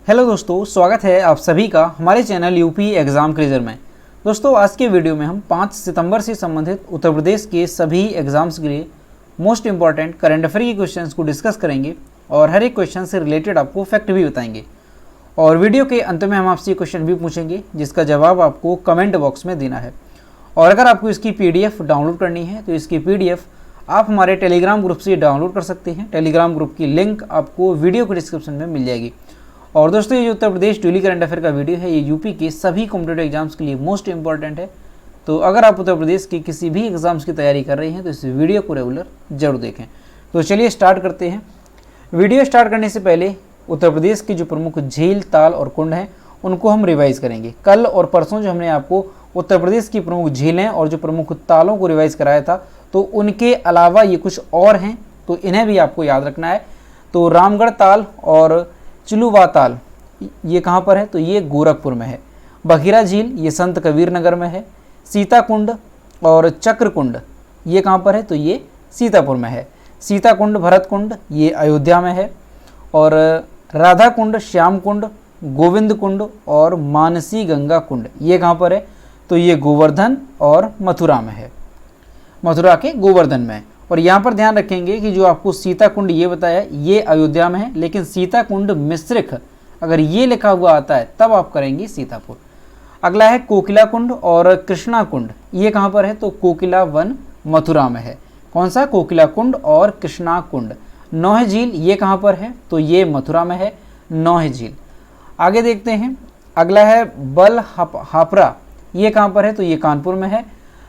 Hello दोस्तों, स्वागत है आप सभी का हमारे चैनल यूपी एग्ज़ाम क्रेजर में। दोस्तों, आज के वीडियो में हम 5 सितंबर से संबंधित उत्तर प्रदेश के सभी एग्ज़ाम्स के लिए मोस्ट इंपॉर्टेंट करंट अफेयर के क्वेश्चंस को डिस्कस करेंगे और हर एक क्वेश्चन से रिलेटेड आपको फैक्ट भी बताएंगे। और वीडियो के अंत में हम आपसे क्वेश्चन भी पूछेंगे जिसका जवाब आपको कमेंट बॉक्स में देना है। और अगर आपको इसकी PDF डाउनलोड करनी है तो इसकी PDF आप हमारे टेलीग्राम ग्रुप से डाउनलोड कर सकते हैं। टेलीग्राम ग्रुप की लिंक आपको वीडियो के डिस्क्रिप्शन में मिल जाएगी। और दोस्तों, ये जो Uttar Pradesh daily current affair का वीडियो है ये यूपी के सभी कॉम्पिटेटिव एग्जाम्स के लिए मोस्ट इंपॉर्टेंट है। तो अगर आप उत्तर प्रदेश के किसी भी एग्जाम्स की तैयारी कर रहे हैं तो इस वीडियो को रेगुलर जरूर देखें। तो चलिए स्टार्ट करते हैं। वीडियो स्टार्ट करने से पहले उत्तर प्रदेश की जो प्रमुख झील, ताल और कुंड हैं उनको हम रिवाइज़ करेंगे। कल और परसों जो हमने आपको उत्तर प्रदेश की प्रमुख झीलें और जो प्रमुख तालों को रिवाइज़ कराया था, तो उनके अलावा ये कुछ और हैं, तो इन्हें भी आपको याद रखना है। तो रामगढ़ ताल और चिलुवा ताल ये कहाँ पर है, तो ये गोरखपुर में है। बखीरा झील ये संत कबीर नगर में है। सीता कुंड और चक्र कुंड ये कहाँ पर है, तो ये सीतापुर में है। सीता कुंड, भरत कुंड ये अयोध्या में है। और राधा कुंड, श्याम कुंड, गोविंद कुंड और मानसी गंगा कुंड ये कहाँ पर है, तो ये गोवर्धन और मथुरा में है। मथुरा के गोवर्धन में है। और यहाँ पर ध्यान रखेंगे कि जो आपको सीता कुंड ये बताया ये अयोध्या में है, लेकिन सीता कुंड मिश्रिख अगर ये लिखा हुआ आता है तब आप करेंगे सीतापुर। अगला है कोकिला कुंड और कृष्णा कुंड ये कहाँ पर है, तो कोकिला वन मथुरा में है। कौन सा, कोकिला कुंड और कृष्णा कुंड। नौह झील ये कहाँ पर है, तो ये मथुरा में है, नौह झील। आगे देखते हैं। अगला है बल हापरा ये कहाँ पर है, तो ये कानपुर में है।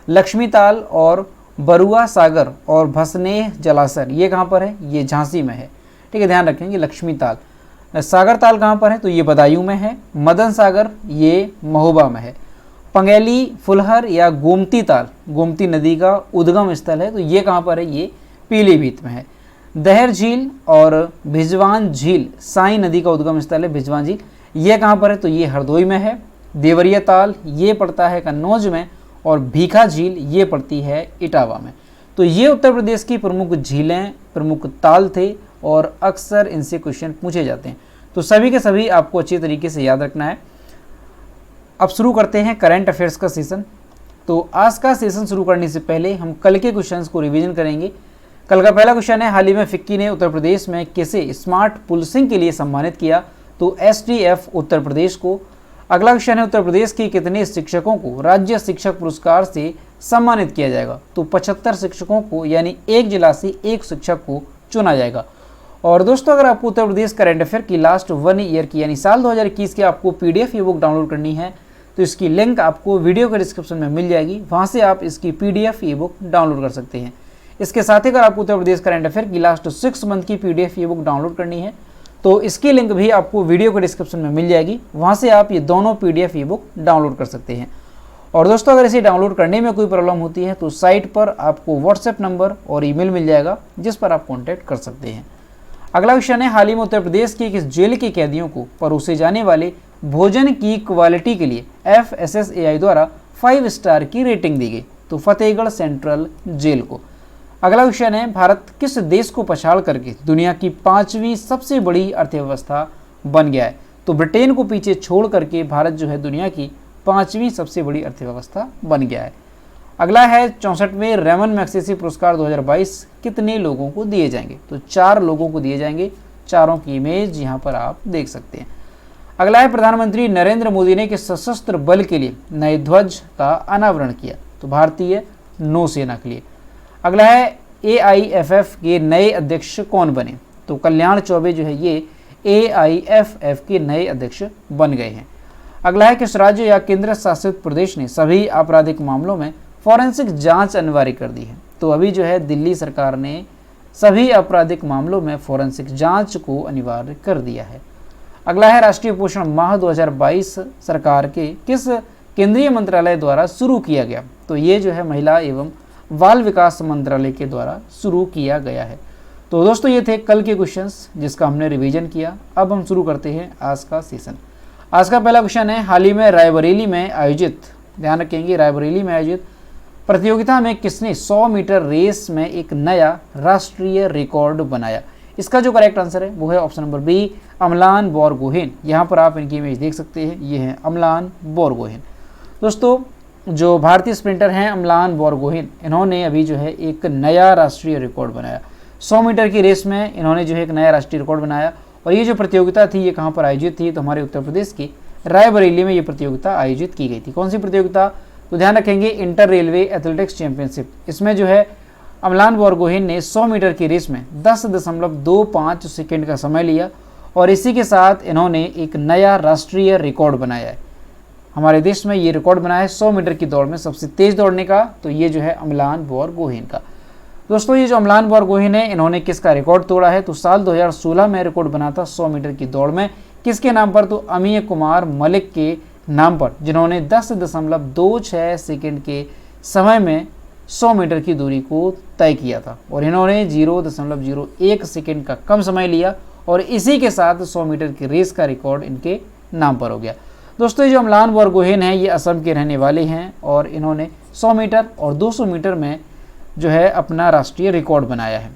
लक्ष्मी ताल और बरुआ सागर और भसनेह जलाशय ये कहाँ पर है, ये झांसी में है। ठीक है, ध्यान रखेंगे। लक्ष्मी ताल, सागर ताल कहाँ पर है, तो ये बदायूं में है। मदन सागर ये महोबा में है। पंगेली फुलहर या गोमती ताल, गोमती नदी का उद्गम स्थल है, तो ये कहाँ पर है, ये पीलीभीत में है। दहर झील और भिजवान झील, साई नदी का उद्गम स्थल है भिजवान झील, ये कहाँ पर है, तो ये हरदोई में है। देवरिया ताल ये पड़ता है कन्नौज में और भीखा झील ये पड़ती है इटावा में। तो ये उत्तर प्रदेश की प्रमुख झीलें, प्रमुख ताल थे और अक्सर इनसे क्वेश्चन पूछे जाते हैं। तो सभी के सभी आपको अच्छे तरीके से याद रखना है। अब शुरू करते हैं करंट अफेयर्स का सेशन। तो आज का सेशन शुरू करने से पहले हम कल के क्वेश्चंस को रिवीजन करेंगे। कल का पहला क्वेश्चन है, हाल ही में फिक्की ने उत्तर प्रदेश में किसे स्मार्ट पुलिसिंग के लिए सम्मानित किया, तो STF उत्तर प्रदेश को। अगला क्वेश्चन है, उत्तर प्रदेश के कितने शिक्षकों को राज्य शिक्षक पुरस्कार से सम्मानित किया जाएगा, तो 75 शिक्षकों को, यानी एक जिला से एक शिक्षक को चुना जाएगा। और दोस्तों, अगर आपको उत्तर प्रदेश करंट अफेयर की लास्ट 1 ईयर की यानी साल 2021 की आपको PDF ई बुक डाउनलोड करनी है तो इसकी लिंक आपको वीडियो के डिस्क्रिप्शन में मिल जाएगी, वहाँ से आप इसकी PDF ई बुक डाउनलोड कर सकते हैं। इसके साथ ही अगर आपको उत्तर प्रदेश करंट अफेयर की लास्ट 6 मंथ की PDF ई बुक डाउनलोड करनी है तो इसकी लिंक भी आपको वीडियो के डिस्क्रिप्शन में मिल जाएगी, वहाँ से आप ये दोनों PDF ई बुक डाउनलोड कर सकते हैं। और दोस्तों, अगर इसे डाउनलोड करने में कोई प्रॉब्लम होती है तो साइट पर आपको WhatsApp नंबर और ईमेल मिल जाएगा जिस पर आप कॉन्टैक्ट कर सकते हैं। अगला क्वेश्चन है, हाल ही में उत्तर प्रदेश की किस जेल के कैदियों को परोसे जाने वाले भोजन की क्वालिटी के लिए FSSAI द्वारा 5 स्टार की रेटिंग दी गई, तो फतेहगढ़ सेंट्रल जेल को। अगला क्वेश्चन है, भारत किस देश को पछाड़ करके दुनिया की 5वीं सबसे बड़ी अर्थव्यवस्था बन गया है, तो ब्रिटेन को पीछे छोड़ करके भारत जो है दुनिया की 5वीं सबसे बड़ी अर्थव्यवस्था बन गया है। अगला है 64वें रेमन मैग्सेसे पुरस्कार 2022 कितने लोगों को दिए जाएंगे, तो 4 लोगों को दिए जाएंगे। चारों की इमेज यहाँ पर आप देख सकते हैं। अगला है, प्रधानमंत्री नरेंद्र मोदी ने किस सशस्त्र बल के लिए नए ध्वज का अनावरण किया, तो भारतीय नौसेना के लिए। अगला है, AIFF के नए अध्यक्ष कौन बने, तो कल्याण चौबे जो है ये AIFF के नए अध्यक्ष बन गए हैं। अगला है, किस राज्य या केंद्र शासित प्रदेश ने सभी आपराधिक मामलों में फॉरेंसिक जांच अनिवार्य कर दी है, तो अभी जो है दिल्ली सरकार ने सभी आपराधिक मामलों में फॉरेंसिक जांच को अनिवार्य कर दिया है। अगला है, राष्ट्रीय पोषण माह 2022 सरकार के किस केंद्रीय मंत्रालय द्वारा शुरू किया गया, तो ये जो है महिला एवं बाल विकास मंत्रालय के द्वारा शुरू किया गया है। तो दोस्तों, ये थे कल के क्वेश्चंस जिसका हमने रिवीजन किया। अब हम शुरू करते हैं आज का सेशन। आज का पहला क्वेश्चन है, हाल ही में रायबरेली में आयोजित, ध्यान रखेंगे, रायबरेली में आयोजित प्रतियोगिता में किसने 100 मीटर रेस में एक नया राष्ट्रीय रिकॉर्ड बनाया। इसका जो करेक्ट आंसर है वो है option number B, Amlan Borgohain. यहाँ पर आप इनकी इमेज देख सकते हैं, ये है अमलान बोरगोहेन। दोस्तों जो भारतीय स्प्रिंटर हैं अमलान बोरगोहेन, इन्होंने अभी जो है एक नया राष्ट्रीय रिकॉर्ड बनाया। 100 मीटर की रेस में इन्होंने जो है एक नया राष्ट्रीय रिकॉर्ड बनाया। और ये जो प्रतियोगिता थी ये कहाँ पर आयोजित थी, तो हमारे उत्तर प्रदेश के रायबरेली में ये प्रतियोगिता आयोजित की गई थी। कौन सी प्रतियोगिता, तो ध्यान रखेंगे इंटर रेलवे एथलेटिक्स चैंपियनशिप। इसमें जो है अमलान बोरगोहेन ने 100 मीटर की रेस में 10.25 सेकेंड का समय लिया और इसी के साथ इन्होंने एक नया राष्ट्रीय रिकॉर्ड बनाया है। हमारे देश में ये रिकॉर्ड बनाया है 100 मीटर की दौड़ में सबसे तेज दौड़ने का, तो ये जो है अमलान बोरगोहेन का। दोस्तों ये जो अमलान बोरगोहेन है इन्होंने किसका रिकॉर्ड तोड़ा है, तो साल 2016 में रिकॉर्ड बना था 100 मीटर की दौड़ में। किसके नाम पर, तो अमीय कुमार मलिक के नाम पर, जिन्होंने 10.26 सेकेंड के समय में 100 मीटर की दूरी को तय किया था और इन्होंने 0.01 सेकेंड का कम समय लिया और इसी के साथ 100 मीटर की रेस का रिकॉर्ड इनके नाम पर हो गया। दोस्तों ये जो अमलान बोरगोहेन है ये असम के रहने वाले हैं और इन्होंने 100 मीटर और 200 मीटर में जो है अपना राष्ट्रीय रिकॉर्ड बनाया है।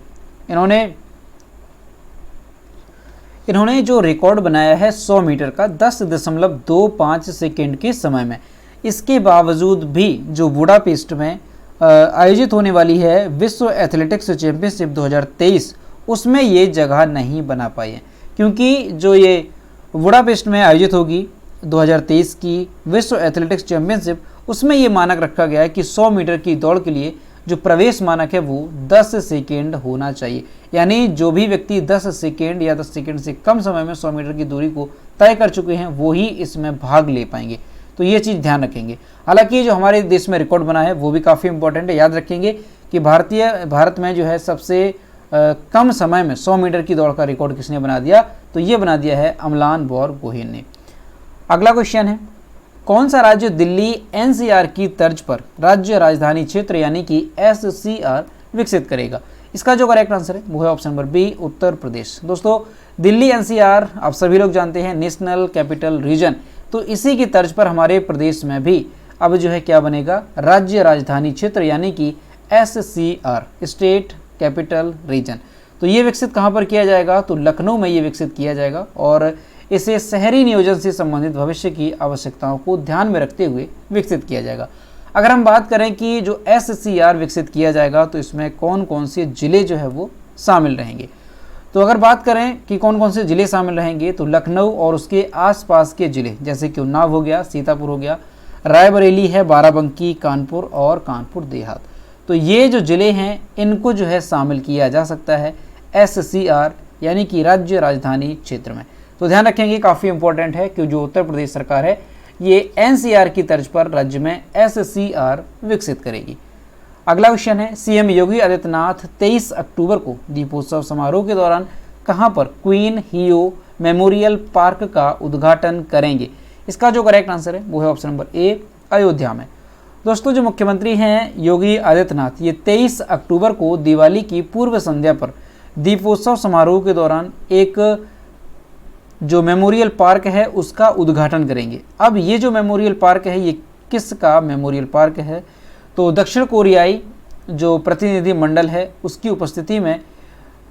इन्होंने जो रिकॉर्ड बनाया है 100 मीटर का 10.25 सेकेंड के समय में, इसके बावजूद भी जो बुडापेस्ट में आयोजित होने वाली है विश्व एथलेटिक्स चैंपियनशिप 2023 उसमें ये जगह नहीं बना पाई है, क्योंकि जो ये बुडापेस्ट में आयोजित होगी 2023 की विश्व एथलेटिक्स चैंपियनशिप, उसमें ये मानक रखा गया है कि 100 मीटर की दौड़ के लिए जो प्रवेश मानक है वो 10 सेकेंड होना चाहिए। यानी जो भी व्यक्ति 10 सेकेंड या 10 सेकेंड से कम समय में 100 मीटर की दूरी को तय कर चुके हैं वो ही इसमें भाग ले पाएंगे, तो ये चीज़ ध्यान रखेंगे। हालांकि जो हमारे देश में रिकॉर्ड बना है वो भी काफ़ी इंपॉर्टेंट है। याद रखेंगे कि भारत में जो है सबसे कम समय में 100 मीटर की दौड़ का रिकॉर्ड किसने बना दिया, तो ये बना दिया है अमलान बोरगोहेन ने। अगला क्वेश्चन है, कौन सा राज्य दिल्ली एनसीआर की तर्ज पर राज्य राजधानी क्षेत्र यानी कि एससीआर विकसित करेगा? इसका जो करेक्ट आंसर है वो है option number B, Uttar Pradesh. दोस्तों दिल्ली एनसीआर आप सभी लोग जानते हैं नेशनल कैपिटल रीजन, तो इसी की तर्ज पर हमारे प्रदेश में भी अब जो है क्या बनेगा, राज्य राजधानी क्षेत्र यानी कि एससीआर, स्टेट कैपिटल रीजन। तो ये विकसित कहाँ पर किया जाएगा, तो लखनऊ में ये विकसित किया जाएगा और इसे शहरी नियोजन से संबंधित भविष्य की आवश्यकताओं को ध्यान में रखते हुए विकसित किया जाएगा। अगर हम बात करें कि जो एससीआर विकसित किया जाएगा तो इसमें कौन कौन से जिले जो है वो शामिल रहेंगे, तो अगर बात करें कि कौन कौन से जिले शामिल रहेंगे तो लखनऊ और उसके आसपास के जिले जैसे कि उन्नाव हो गया, सीतापुर हो गया, रायबरेली है, बाराबंकी, कानपुर और कानपुर देहात। तो ये जो जिले हैं इनको जो है शामिल किया जा सकता है एससीआर यानी कि राज्य राजधानी क्षेत्र में। तो ध्यान रखेंगे काफ़ी इंपॉर्टेंट है कि जो उत्तर प्रदेश सरकार है ये एनसीआर की तर्ज पर राज्य में एससीआर विकसित करेगी। अगला क्वेश्चन है, सीएम योगी आदित्यनाथ 23 अक्टूबर को दीपोत्सव समारोह के दौरान कहां पर क्वीन हियो मेमोरियल पार्क का उद्घाटन करेंगे? इसका जो करेक्ट आंसर है वो है ऑप्शन नंबर ए, अयोध्या में। दोस्तों जो मुख्यमंत्री हैं योगी आदित्यनाथ ये 23 अक्टूबर को दिवाली की पूर्व संध्या पर दीपोत्सव समारोह के दौरान एक जो मेमोरियल पार्क है उसका उद्घाटन करेंगे। अब ये जो मेमोरियल पार्क है ये किसका मेमोरियल पार्क है, तो दक्षिण कोरियाई जो प्रतिनिधि मंडल है उसकी उपस्थिति में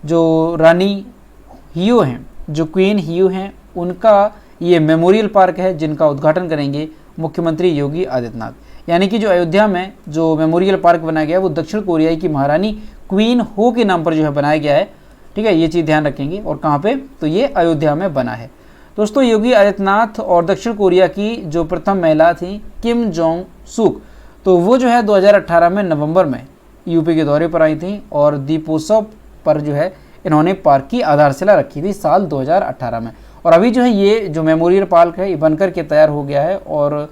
जो रानी हियो हैं, जो क्वीन हियो हैं, उनका ये मेमोरियल पार्क है जिनका उद्घाटन करेंगे मुख्यमंत्री योगी आदित्यनाथ। यानी कि जो अयोध्या में जो मेमोरियल पार्क बनाया गया है वो दक्षिण कोरियाई की महारानी क्वीन हो के नाम पर जो है बनाया गया है। ठीक है, ये चीज़ ध्यान रखेंगे। और कहाँ पे, तो ये अयोध्या में बना है। दोस्तों योगी आदित्यनाथ और दक्षिण कोरिया की जो प्रथम महिला थी किम जोंग सूक, तो वो जो है 2018 में नवंबर में यूपी के दौरे पर आई थी और दीपोत्सव पर जो है इन्होंने पार्क की आधारशिला रखी थी साल 2018 में। और अभी जो है ये जो मेमोरियल पार्क है ये बनकर के तैयार हो गया है और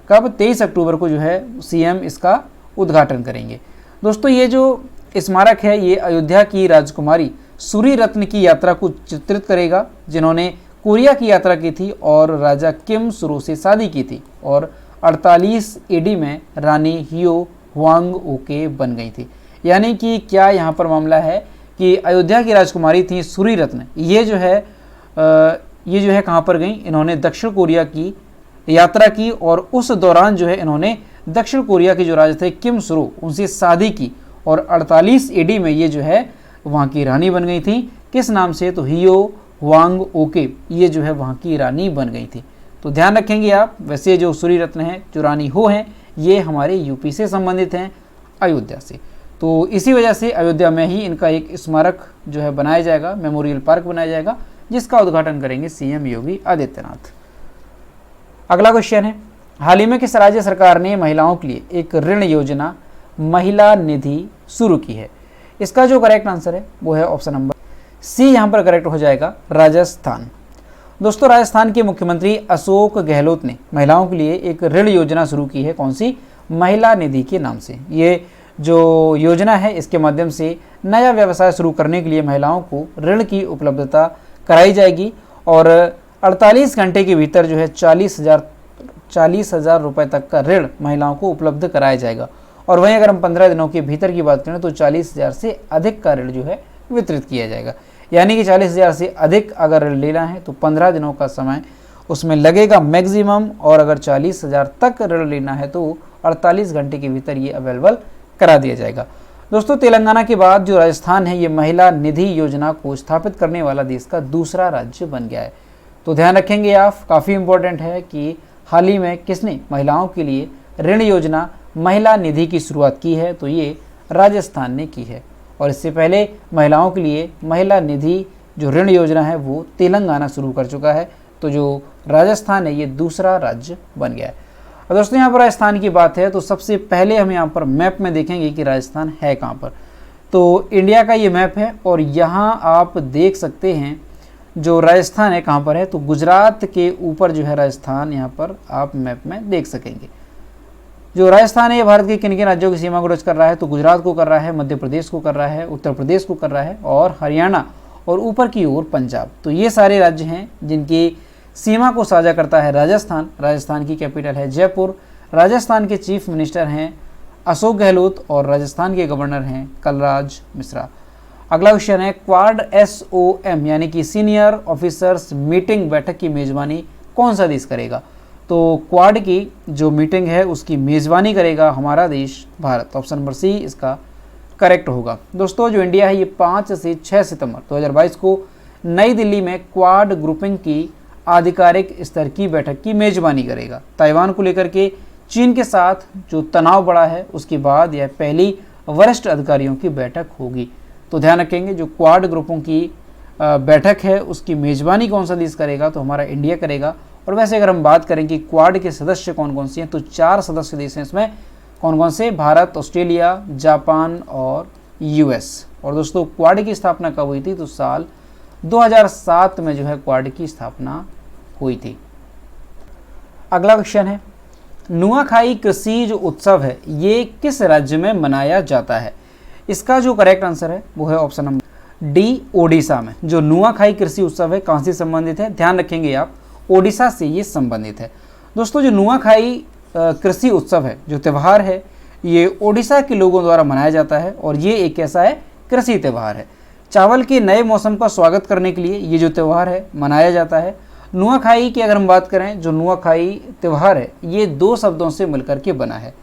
कब, 23 अक्टूबर को जो है सीएम इसका उद्घाटन करेंगे। दोस्तों ये जो स्मारक है ये अयोध्या की राजकुमारी सूरी रत्न की यात्रा को चित्रित करेगा जिन्होंने कोरिया की यात्रा की थी और राजा किम सुरो से शादी की थी और 48 एडी में रानी हियो हुआंग ओके बन गई थी। यानी कि क्या यहाँ पर मामला है कि अयोध्या की राजकुमारी थी सूरी रत्न, ये जो है कहाँ पर गई, इन्होंने दक्षिण कोरिया की यात्रा की और उस दौरान जो है इन्होंने दक्षिण कोरिया के जो राजा थे किम सुरो उनसे शादी की और 48 एडी में ये जो है वहाँ की रानी बन गई थी किस नाम से, तो हियो हुआंग ओके, ये जो है वहाँ की रानी बन गई थी। तो ध्यान रखेंगे आप। वैसे जो सूरी रत्न हैं, जो रानी हो हैं, ये हमारे यूपी से संबंधित हैं, अयोध्या से। तो इसी वजह से अयोध्या में ही इनका एक स्मारक जो है बनाया जाएगा, मेमोरियल पार्क बनाया जाएगा, जिसका उद्घाटन करेंगे सीएम योगी आदित्यनाथ। अगला क्वेश्चन है, हाल ही में किस राज्य सरकार ने महिलाओं के लिए एक ऋण योजना महिला निधि शुरू की है? इसका जो करेक्ट आंसर है वो है ऑप्शन नंबर सी, यहाँ पर करेक्ट हो जाएगा राजस्थान। दोस्तों, राजस्थान के मुख्यमंत्री अशोक गहलोत ने महिलाओं के लिए एक ऋण योजना शुरू की है। कौन सी? महिला निधि के नाम से। ये जो योजना है, इसके माध्यम से नया व्यवसाय शुरू करने के लिए महिलाओं को ऋण की उपलब्धता कराई जाएगी और 48 घंटे के भीतर जो है 40,000 रुपये तक का ऋण महिलाओं को उपलब्ध कराया जाएगा। और वहीं अगर हम 15 दिनों के भीतर की बात करें तो 40,000 से अधिक का ऋण जो है वितरित किया जाएगा। यानी कि 40,000 से अधिक अगर ऋण लेना है तो 15 दिनों का समय उसमें लगेगा मैक्सिमम, और अगर 40,000 तक ऋण लेना है तो 48 घंटे के भीतर ये अवेलेबल करा दिया जाएगा। दोस्तों, तेलंगाना के बाद जो राजस्थान है, ये महिला निधि योजना को स्थापित करने वाला देश का दूसरा राज्य बन गया है। तो ध्यान रखेंगे आप, काफ़ी इंपॉर्टेंट है कि हाल ही में किसने महिलाओं के लिए ऋण योजना महिला निधि की शुरुआत की है, तो ये राजस्थान ने की है। और इससे पहले महिलाओं के लिए महिला निधि जो ऋण योजना है वो तेलंगाना शुरू कर चुका है। तो जो राजस्थान है, ये दूसरा राज्य बन गया है। और दोस्तों, यहाँ पर राजस्थान की बात है तो सबसे पहले हम यहाँ पर मैप में देखेंगे कि राजस्थान है कहाँ पर। तो इंडिया का ये मैप है और यहाँ आप देख सकते हैं जो राजस्थान है कहाँ पर है, तो गुजरात के ऊपर जो है राजस्थान, यहाँ पर आप मैप में देख सकेंगे। जो राजस्थान है ये भारत के किन किन राज्यों की सीमा को टच कर रहा है, तो गुजरात को कर रहा है, मध्य प्रदेश को कर रहा है, उत्तर प्रदेश को कर रहा है और हरियाणा और ऊपर की ओर पंजाब। तो ये सारे राज्य हैं जिनकी सीमा को साझा करता है राजस्थान। राजस्थान की कैपिटल है जयपुर। राजस्थान के चीफ मिनिस्टर हैं अशोक गहलोत और राजस्थान के गवर्नर हैं कलराज मिश्रा। अगला क्वेश्चन है, क्वाड SOM यानी कि सीनियर ऑफिसर्स मीटिंग बैठक की मेजबानी कौन सा देश करेगा? तो क्वाड की जो मीटिंग है उसकी मेज़बानी करेगा हमारा देश भारत। ऑप्शन नंबर सी इसका करेक्ट होगा। दोस्तों, जो इंडिया है ये 5 से 6 सितंबर 2022 को नई दिल्ली में क्वाड ग्रुपिंग की आधिकारिक स्तर की बैठक की मेज़बानी करेगा। ताइवान को लेकर के चीन के साथ जो तनाव बढ़ा है उसके बाद यह पहली वरिष्ठ अधिकारियों की बैठक होगी। तो ध्यान रखेंगे, जो क्वाड ग्रुपों की बैठक है उसकी मेज़बानी कौन सा देश करेगा, तो हमारा इंडिया करेगा। और वैसे अगर हम बात करें कि क्वाड के सदस्य कौन कौन से हैं, तो 4 सदस्य देश हैं इसमें। कौन कौन से? भारत, ऑस्ट्रेलिया, जापान और US। और दोस्तों, क्वाड की स्थापना कब हुई थी, तो साल 2007 में जो है क्वाड की स्थापना हुई थी। अगला क्वेश्चन है, नुआखाई कृषि जो उत्सव है ये किस राज्य में मनाया जाता है? इसका जो करेक्ट आंसर है वो है ऑप्शन नंबर डी, ओडिशा में। जो नुआखाई कृषि उत्सव है कहाँ से संबंधित है? ध्यान रखेंगे आप, ओडिशा से ये संबंधित है। दोस्तों, जो नुआखाई कृषि उत्सव है, जो त्यौहार है, ये ओडिशा के लोगों द्वारा मनाया जाता है और ये एक ऐसा है कृषि त्यौहार है। चावल के नए मौसम का स्वागत करने के लिए ये जो त्यौहार है मनाया जाता है। नुआखाई की अगर हम बात करें, जो नुआखाई त्यौहार है ये 2 शब्दों से मिलकर के बना है।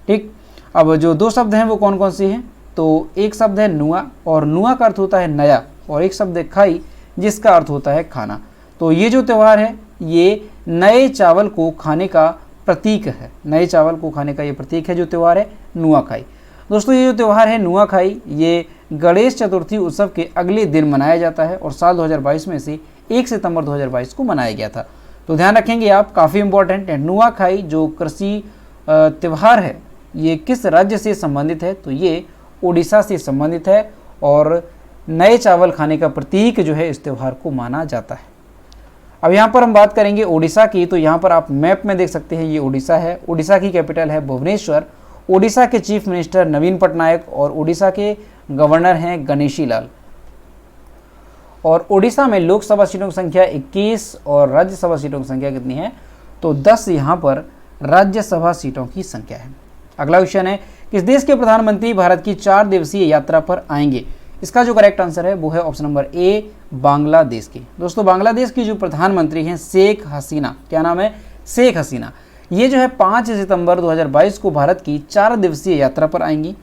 ठीक, अब जो 2 शब्द हैं वो कौन कौन से हैं, तो एक शब्द है नुआ, और नुआ का अर्थ होता है नया, और एक शब्द है खाई जिसका अर्थ होता है खाना। तो ये जो त्यौहार है ये नए चावल को खाने का प्रतीक है। नए चावल को खाने का ये प्रतीक है जो त्यौहार है नुआखाई। दोस्तों, ये जो त्यौहार है नुआखाई ये गणेश चतुर्थी उत्सव के अगले दिन मनाया जाता है और साल 2022 में से 1 सितंबर 2022 को मनाया गया था। तो ध्यान रखेंगे आप, काफ़ी इंपॉर्टेंट है। नुआखाई जो कृषि त्यौहार है ये किस राज्य से संबंधित है, तो ये ओडिशा से संबंधित है और नए चावल खाने का प्रतीक जो है इस त्यौहार को माना जाता है। अब यहाँ पर हम बात करेंगे ओडिशा की, तो यहाँ पर आप मैप में देख सकते हैं ये ओडिशा है। ओडिशा की कैपिटल है भुवनेश्वर। ओडिशा के चीफ मिनिस्टर नवीन पटनायक और ओडिशा के गवर्नर हैं गणेशी लाल। और ओडिशा में लोकसभा सीटों की संख्या 21 और राज्यसभा सीटों की संख्या कितनी है, तो 10 यहाँ पर राज्यसभा सीटों की संख्या है। अगला क्वेश्चन है, किस देश के प्रधानमंत्री भारत की 4 दिवसीय यात्रा पर आएंगे? इसका जो करेक्ट आंसर है वो है ऑप्शन नंबर ए, बांग्लादेश की। दोस्तों, बांग्लादेश की जो प्रधानमंत्री हैं शेख हसीना, क्या नाम है? शेख हसीना। ये जो है 5 सितंबर 2022 को भारत की 4 दिवसीय यात्रा पर आएंगी।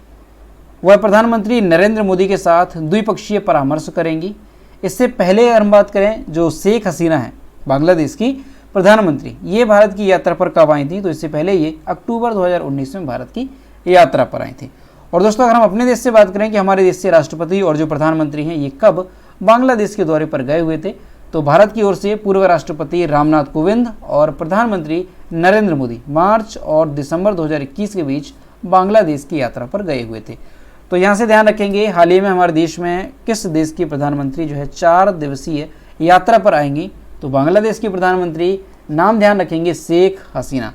वह प्रधानमंत्री नरेंद्र मोदी के साथ द्विपक्षीय परामर्श करेंगी। इससे पहले अगर हम बात करें, जो शेख हसीना है बांग्लादेश की प्रधानमंत्री, ये भारत की यात्रा पर कब आई थी? तो इससे पहले ये अक्टूबर 2019 में भारत की यात्रा पर आई थी। और दोस्तों अगर हम अपने देश से बात करें कि हमारे देश से राष्ट्रपति और जो प्रधानमंत्री हैं ये कब बांग्लादेश के दौरे पर गए हुए थे, तो भारत की ओर से पूर्व राष्ट्रपति रामनाथ कोविंद और प्रधानमंत्री नरेंद्र मोदी मार्च और दिसंबर 2021 के बीच बांग्लादेश की यात्रा पर गए हुए थे। तो यहाँ से ध्यान रखेंगे, हाल ही में हमारे देश में किस देश के प्रधानमंत्री जो है 4 दिवसीय यात्रा पर आएंगी? तो बांग्लादेश की प्रधानमंत्री, नाम ध्यान रखेंगे शेख हसीना।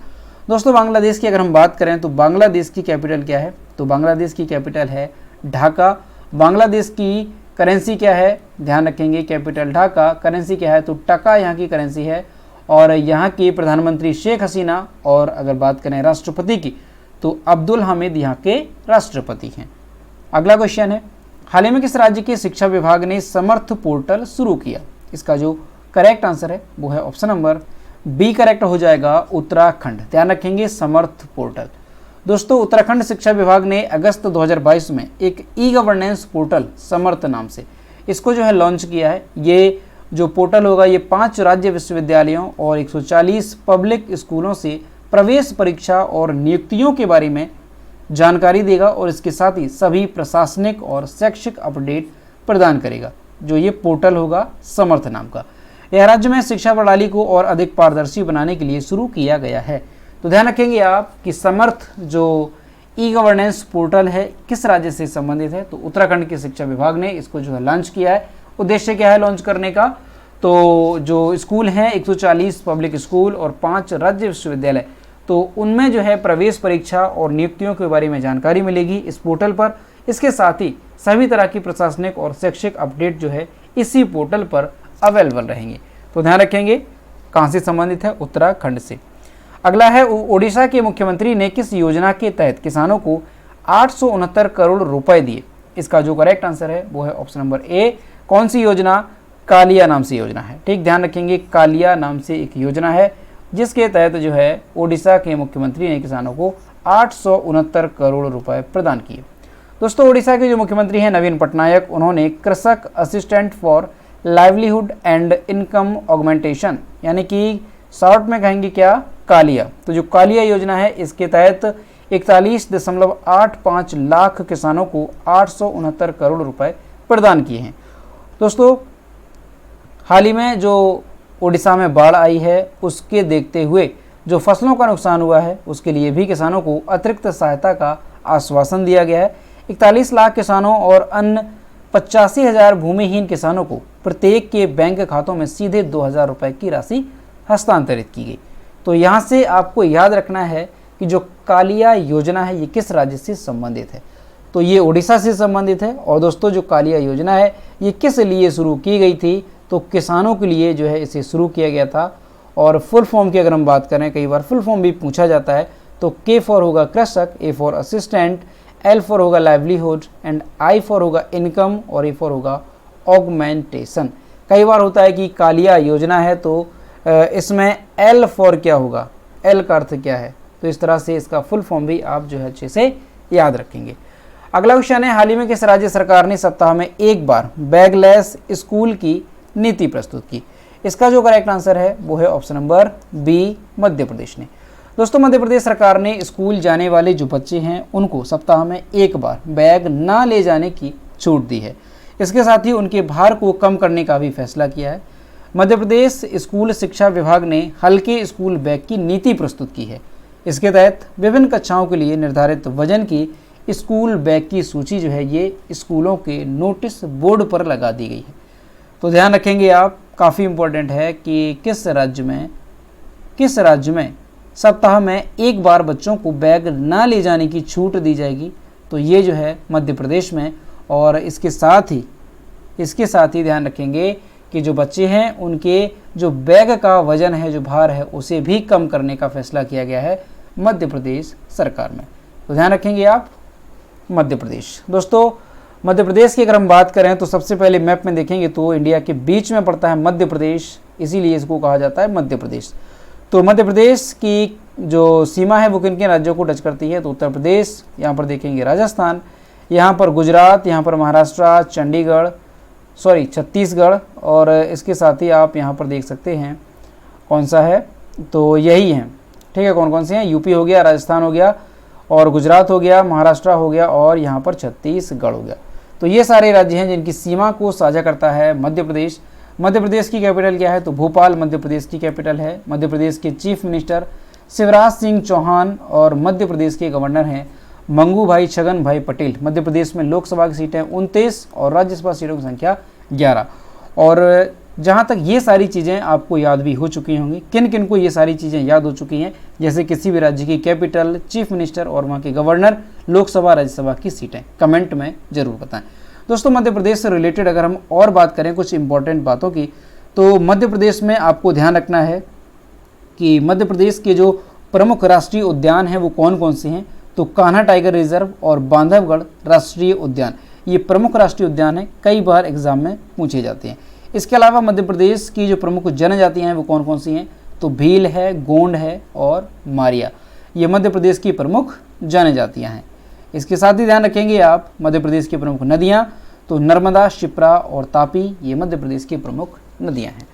दोस्तों बांग्लादेश की अगर हम बात करें तो बांग्लादेश की कैपिटल क्या है? तो बांग्लादेश की कैपिटल है ढाका। बांग्लादेश की करेंसी क्या है? ध्यान रखेंगे, कैपिटल ढाका, करेंसी क्या है? तो टका यहाँ की करेंसी है। और यहाँ की प्रधानमंत्री शेख हसीना, और अगर बात करें राष्ट्रपति की तो अब्दुल हामिद यहाँ के राष्ट्रपति हैं। अगला क्वेश्चन है, हाल ही में किस राज्य के शिक्षा विभाग ने समर्थ पोर्टल शुरू किया? इसका जो करेक्ट आंसर है वो है ऑप्शन नंबर बी करेक्ट हो जाएगा, उत्तराखंड। ध्यान रखेंगे, समर्थ पोर्टल। दोस्तों उत्तराखंड शिक्षा विभाग ने अगस्त 2022 में एक ई गवर्नेंस पोर्टल समर्थ नाम से इसको जो है लॉन्च किया है। ये जो पोर्टल होगा ये 5 राज्य विश्वविद्यालयों और 140 पब्लिक स्कूलों से प्रवेश परीक्षा और नियुक्तियों के बारे में जानकारी देगा और इसके साथ ही सभी प्रशासनिक और शैक्षिक अपडेट प्रदान करेगा। जो ये पोर्टल होगा समर्थ नाम का, यह राज्य में शिक्षा प्रणाली को और अधिक पारदर्शी बनाने के लिए शुरू किया गया है। तो ध्यान रखेंगे आप कि समर्थ जो ई गवर्नेंस पोर्टल है किस राज्य से संबंधित है? तो उत्तराखंड के शिक्षा विभाग ने इसको जो है लॉन्च किया है। उद्देश्य क्या है लॉन्च करने का? तो जो स्कूल हैं 140 पब्लिक स्कूल और 5 राज्य विश्वविद्यालय, तो उनमें जो है प्रवेश परीक्षा और नियुक्तियों के बारे में जानकारी मिलेगी इस पोर्टल पर। इसके साथ ही सभी तरह की प्रशासनिक और शैक्षिक अपडेट जो है इसी पोर्टल पर अवेलेबल रहेंगे। तो ध्यान रखेंगे कहाँ से संबंधित है? उत्तराखंड से। अगला है, ओडिशा के मुख्यमंत्री ने किस योजना के तहत किसानों को 869 करोड़ रुपए दिए? इसका जो करेक्ट आंसर है वो है ऑप्शन नंबर ए। कौन सी योजना? कालिया नाम से योजना है। ठीक, ध्यान रखेंगे, कालिया नाम से एक योजना है जिसके तहत जो है ओडिशा के मुख्यमंत्री ने किसानों को 869 करोड़ रुपए प्रदान किए। दोस्तों ओडिशा के जो मुख्यमंत्री हैं नवीन पटनायक, उन्होंने कृषक assistant for livelihood and income augmentation, यानी कि शॉर्ट में कहेंगे क्या, कालिया। तो जो कालिया योजना है इसके तहत 41.85 लाख किसानों को 869 करोड़ रुपए प्रदान किए हैं। दोस्तों हाल ही में जो ओडिशा में बाढ़ आई है उसके देखते हुए जो फसलों का नुकसान हुआ है उसके लिए भी किसानों को अतिरिक्त सहायता का आश्वासन दिया गया है। 41 लाख किसानों और अन्य 85,000 भूमिहीन किसानों को प्रत्येक के बैंक खातों में सीधे 2,000 रुपये की राशि हस्तांतरित की गई। तो यहाँ से आपको याद रखना है कि जो कालिया योजना है ये किस राज्य से संबंधित है? तो ये ओडिशा से संबंधित है। और दोस्तों जो कालिया योजना है ये किस लिए शुरू की गई थी? तो किसानों के लिए जो है इसे शुरू किया गया था। और फुल फॉर्म की अगर हम बात करें, कई बार फुल फॉर्म भी पूछा जाता है, तो के फॉर होगा कृषक, A for assistant, L for होगा लाइवलीहुड एंड आई फॉर होगा इनकम और ए फॉर होगा ऑगमेंटेशन। कई बार होता है कि कालिया योजना है तो इसमें एल फॉर क्या होगा, एल का अर्थ क्या है, तो इस तरह से इसका फुल फॉर्म भी आप जो है अच्छे से याद रखेंगे। अगला क्वेश्चन है, हाल ही में किस राज्य सरकार ने सप्ताह में एक बार बैगलेस स्कूल की नीति प्रस्तुत की? इसका जो करेक्ट आंसर है वो है option number B, Madhya Pradesh ने। दोस्तों मध्य प्रदेश सरकार ने स्कूल जाने वाले जो बच्चे हैं उनको सप्ताह में एक बार बैग ना ले जाने की छूट दी है। इसके साथ ही उनके भार को कम करने का भी फैसला किया है। मध्य प्रदेश स्कूल शिक्षा विभाग ने हल्के स्कूल बैग की नीति प्रस्तुत की है। इसके तहत विभिन्न कक्षाओं के लिए निर्धारित वजन की स्कूल बैग की सूची जो है ये स्कूलों के नोटिस बोर्ड पर लगा दी गई है। तो ध्यान रखेंगे आप, काफ़ी इम्पोर्टेंट है कि किस राज्य में सप्ताह में एक बार बच्चों को बैग ना ले जाने की छूट दी जाएगी। तो ये जो है मध्य प्रदेश में। और इसके साथ ही ध्यान रखेंगे कि जो बच्चे हैं उनके जो बैग का वजन है, जो भार है, उसे भी कम करने का फैसला किया गया है मध्य प्रदेश सरकार में। तो ध्यान रखेंगे आप, मध्य प्रदेश। दोस्तों मध्य प्रदेश की अगर हम बात करें तो सबसे पहले मैप में देखेंगे तो इंडिया के बीच में पड़ता है मध्य प्रदेश, इसीलिए इसको कहा जाता है मध्य प्रदेश। तो मध्य प्रदेश की जो सीमा है वो किन किन राज्यों को टच करती है? तो उत्तर प्रदेश, यहाँ पर देखेंगे राजस्थान, यहाँ पर गुजरात, यहाँ पर महाराष्ट्र, चंडीगढ़, छत्तीसगढ़, और इसके साथ ही आप यहाँ पर देख सकते हैं कौन सा है, तो यही है, ठीक है। कौन कौन से हैं, यूपी हो गया, राजस्थान हो गया, और गुजरात हो गया, महाराष्ट्र हो गया, और यहाँ पर छत्तीसगढ़ हो गया। तो ये सारे राज्य हैं जिनकी सीमा को साझा करता है मध्य प्रदेश। मध्य प्रदेश की कैपिटल क्या है, तो भोपाल मध्य प्रदेश की कैपिटल है। मध्य प्रदेश के चीफ मिनिस्टर शिवराज सिंह चौहान, और मध्य प्रदेश के गवर्नर हैं मंगू भाई छगन भाई पटेल। मध्य प्रदेश में लोकसभा की सीटें 29 और राज्यसभा सीटों की संख्या 11। और जहाँ तक ये सारी चीज़ें आपको याद भी हो चुकी होंगी, किन किन को ये सारी चीज़ें याद हो चुकी हैं, जैसे किसी भी राज्य की कैपिटल, चीफ मिनिस्टर और वहाँ के गवर्नर, लोकसभा राज्यसभा की सीटें, कमेंट में ज़रूर बताएं। दोस्तों मध्य प्रदेश से रिलेटेड अगर हम और बात करें कुछ इंपॉर्टेंट बातों की, तो मध्य प्रदेश में आपको ध्यान रखना है कि मध्य प्रदेश के जो प्रमुख राष्ट्रीय उद्यान हैं वो कौन कौन से हैं, तो कान्हा टाइगर रिजर्व और बांधवगढ़ राष्ट्रीय उद्यान, ये प्रमुख राष्ट्रीय उद्यान हैं, कई बार एग्जाम में पूछे जाते हैं। इसके अलावा मध्य प्रदेश की जो प्रमुख जनजातियां हैं वो कौन कौन सी हैं, तो भील है, गोंड है और मारिया, ये मध्य प्रदेश की प्रमुख जनजातियां हैं। इसके साथ ही ध्यान रखेंगे आप मध्य प्रदेश की प्रमुख नदियां, तो नर्मदा, शिप्रा और तापी, ये मध्य प्रदेश की प्रमुख नदियां हैं।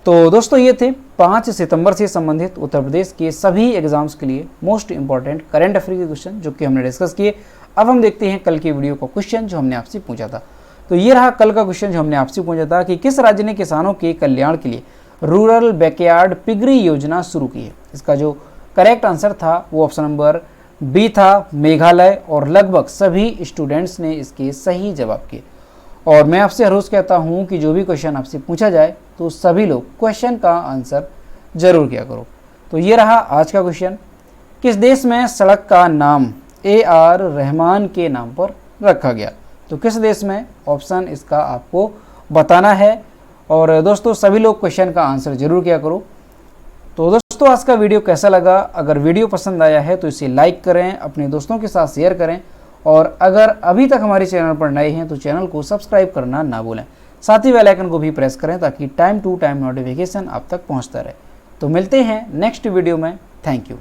तो दोस्तों ये थे 5 सितंबर से संबंधित उत्तर प्रदेश के सभी एग्जाम्स के लिए मोस्ट इंपॉर्टेंट करंट अफेयर के क्वेश्चन जो कि हमने डिस्कस किए। अब हम देखते हैं कल के वीडियो का क्वेश्चन जो हमने आपसे पूछा था। तो ये रहा कल का क्वेश्चन जो हमने आपसे पूछा था कि किस राज्य ने किसानों के कल्याण के लिए रूरल बैकयार्ड पिगरी योजना शुरू की है। इसका जो करेक्ट आंसर था वो ऑप्शन नंबर बी था, मेघालय, और लगभग सभी स्टूडेंट्स ने इसके सही जवाब किए। और मैं आपसे हर रोज़ कहता हूँ कि जो भी क्वेश्चन आपसे पूछा जाए तो सभी लोग क्वेश्चन का आंसर जरूर किया करो। तो ये रहा आज का क्वेश्चन, किस देश में सड़क का नाम AR रहमान के नाम पर रखा गया, तो किस देश में, ऑप्शन इसका आपको बताना है। और दोस्तों सभी लोग क्वेश्चन का आंसर जरूर किया करो। तो दोस्तों आज का वीडियो कैसा लगा, अगर वीडियो पसंद आया है तो इसे लाइक करें, अपने दोस्तों के साथ शेयर करें, और अगर अभी तक हमारे चैनल पर नए हैं तो चैनल को सब्सक्राइब करना ना भूलें। साथ ही बेल आइकन को भी प्रेस करें ताकि टाइम टू टाइम नोटिफिकेशन आप तक पहुंचता रहे। तो मिलते हैं नेक्स्ट वीडियो में। Thank you.